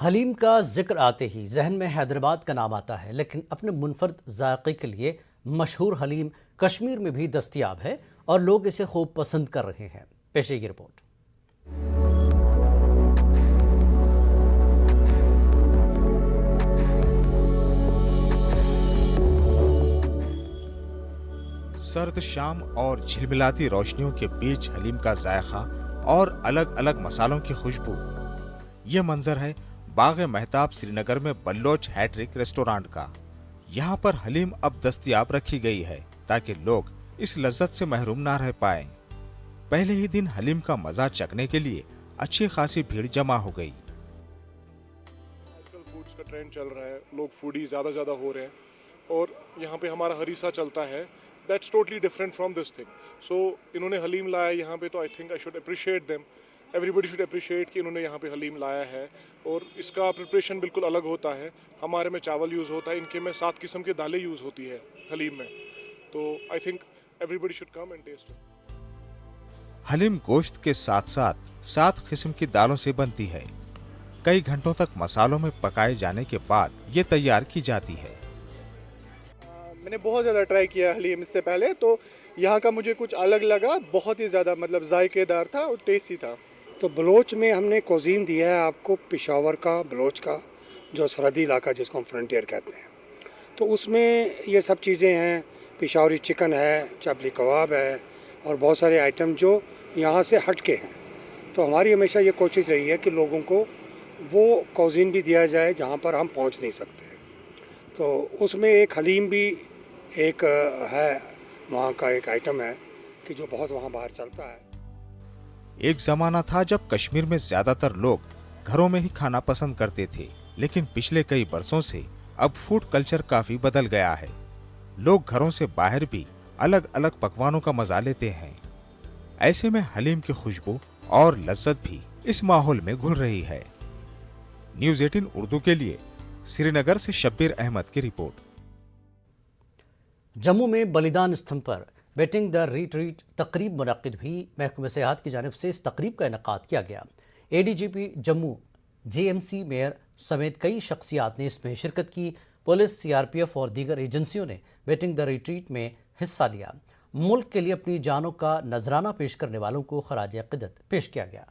حلیم کا ذکر آتے ہی ذہن میں حیدرآباد کا نام آتا ہے، لیکن اپنے منفرد ذائقے کے لیے مشہور حلیم کشمیر میں بھی دستیاب ہے اور لوگ اسے خوب پسند کر رہے ہیں۔ پیش ہے یہ رپورٹ۔ سرد شام اور جھلملاتی روشنیوں کے بیچ حلیم کا ذائقہ اور الگ الگ مسالوں کی خوشبو، یہ منظر ہے باغ مہتاب سری نگر میں بلوچ ہیٹرک ریسٹورانٹ کا۔ یہاں پر حلیم اب دستیاب رکھی گئی ہے تاکہ لوگ اس لذت سے محروم نہ رہ پائیں۔ پہلے ہی دن حلیم کا مزہ چکھنے کے لیے اچھی خاصی بھیڑ جمع ہو گئی۔ آج کل فوڈز کا ٹرینڈ چل رہا ہے، لوگ فوڈی زیادہ ہو رہے ہیں اور یہاں پہ ہمارا ہریسہ چلتا ہے۔ That's totally different from this thing. So انہوں نے حلیم لایا یہاں پہ، تو I think I should appreciate them. Everybody should appreciate کہ انہوں نے یہاں پہ حلیم لایا ہے، اور اس کا پریپریشن بالکل الگ ہوتا ہے۔ ہمارے میں چاول یوز ہوتا ہے، ان کے میں 7 قسم کے دالیں یوز ہوتی ہے حلیم میں، تو I think everybody should come and taste it. حلیم گوشت کے ساتھ ساتھ 7 قسم کی دالوں سے بنتی ہے۔ کئی گھنٹوں تک مسالوں میں پکائے جانے کے بعد یہ تیار کی جاتی ہے۔ میں نے بہت زیادہ ٹرائی کیا حلیم اس سے پہلے، تو یہاں کا مجھے کچھ الگ لگا، بہت ہی زیادہ ذائقے دار تھا اور ٹیسٹی تھا۔ تو بلوچ میں ہم نے کوزین دیا ہے آپ کو، پشاور کا بلوچ کا جو سرحدی علاقہ جس کو ہم فرنٹیئر کہتے ہیں، تو اس میں یہ سب چیزیں ہیں، پشاوری چکن ہے، چپلی کباب ہے، اور بہت سارے آئٹم جو یہاں سے ہٹ کے ہیں۔ تو ہماری ہمیشہ یہ کوشش رہی ہے کہ لوگوں کو وہ کوزین بھی دیا جائے جہاں پر ہم پہنچ نہیں سکتے۔ تو اس میں ایک حلیم بھی ایک ہے، وہاں کا ایک آئٹم ہے کہ جو بہت وہاں باہر چلتا ہے۔ ایک زمانہ تھا جب کشمیر میں زیادہ تر لوگ گھروں میں ہی کھانا پسند کرتے تھے، لیکن پچھلے کئی برسوں سے اب فوڈ کلچر کافی بدل گیا ہے۔ لوگ گھروں سے باہر بھی الگ الگ پکوانوں کا مزہ لیتے ہیں۔ ایسے میں حلیم کی خوشبو اور لذت بھی اس ماحول میں گھل رہی ہے۔ نیوز 18 اردو کے لیے سری نگر سے شبیر احمد کی رپورٹ۔ جموں میں بلیدان استھم پر ویٹنگ دا ریٹریٹ تقریب منعقد ہوئی۔ محکمہ سیاحت کی جانب سے اس تقریب کا انعقاد کیا گیا۔ A D G P Jammu, J M C mayor سمیت کئی شخصیات نے اس میں شرکت کی۔ Police, C R P F اور دیگر ایجنسیوں نے ویٹنگ دا ریٹریٹ میں حصہ لیا۔ ملک کے لیے اپنی جانوں کا نذرانہ پیش کرنے والوں کو خراج عقیدت پیش کیا گیا۔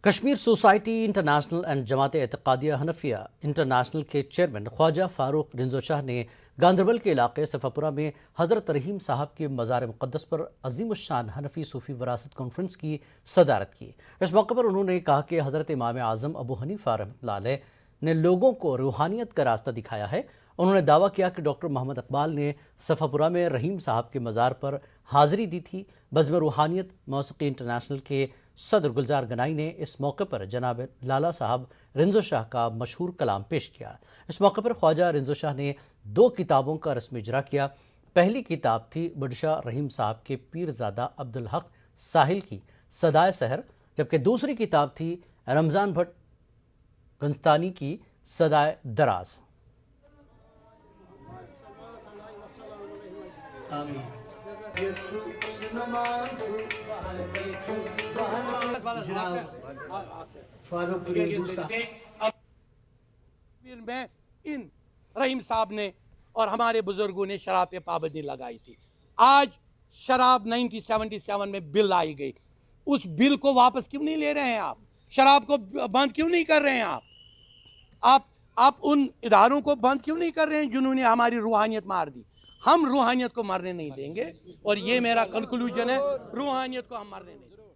کشمیر سوسائٹی انٹرنیشنل اینڈ جماعت اعتقادیہ حنفیہ انٹرنیشنل کے چیئرمین خواجہ فاروق رنزو شاہ نے گاندربل کے علاقے صفاپورہ میں حضرت رحیم صاحب کے مزار مقدس پر عظیم الشان حنفی صوفی وراثت کانفرنس کی صدارت کی۔ اس موقع پر انہوں نے کہا کہ حضرت امام اعظم ابو حنیفہ رحمۃ اللہ علیہ نے لوگوں کو روحانیت کا راستہ دکھایا ہے۔ انہوں نے دعویٰ کیا کہ ڈاکٹر محمد اقبال نے صفاپورہ میں رحیم صاحب کے مزار پر حاضری دی تھی۔ بزم روحانیت موسیقی انٹرنیشنل کے صدر گلزار گنائی نے اس موقع پر جناب لالا صاحب رنزو شاہ کا مشہور کلام پیش کیا۔ اس موقع پر خواجہ رنزو شاہ نے 2 کتابوں کا رسمی اجرا کیا۔ پہلی کتاب تھی بڈشاہ رحیم صاحب کے پیرزادہ عبدالحق ساحل کی صدائے سحر، جبکہ دوسری کتاب تھی رمضان بھٹ گنستانی کی صدائے دراز۔ میں ان رحیم صاحب نے اور ہمارے بزرگوں نے شراب پہ پابندی لگائی تھی۔ آج شراب 1977 میں بل آئی گئی، اس بل کو واپس کیوں نہیں لے رہے ہیں آپ؟ شراب کو بند کیوں نہیں کر رہے ہیں آپ ان اداروں کو بند کیوں نہیں کر رہے ہیں جنہوں نے ہماری روحانیت مار دی؟ ہم روحانیت کو مرنے نہیں دیں گے، اور یہ میرا کنکلوژن ہے، روحانیت کو ہم مرنے نہیں دیں گے۔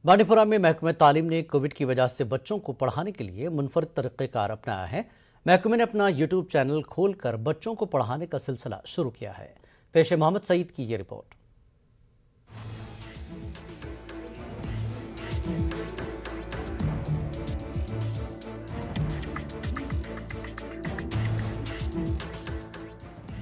بانڈی پورہ میں محکمہ تعلیم نے کووڈ کی وجہ سے بچوں کو پڑھانے کے لیے منفرد طریقہ کار اپنایا ہے۔ محکمہ نے اپنا یوٹیوب چینل کھول کر بچوں کو پڑھانے کا سلسلہ شروع کیا ہے۔ پیش ہے محمد سعید کی یہ رپورٹ۔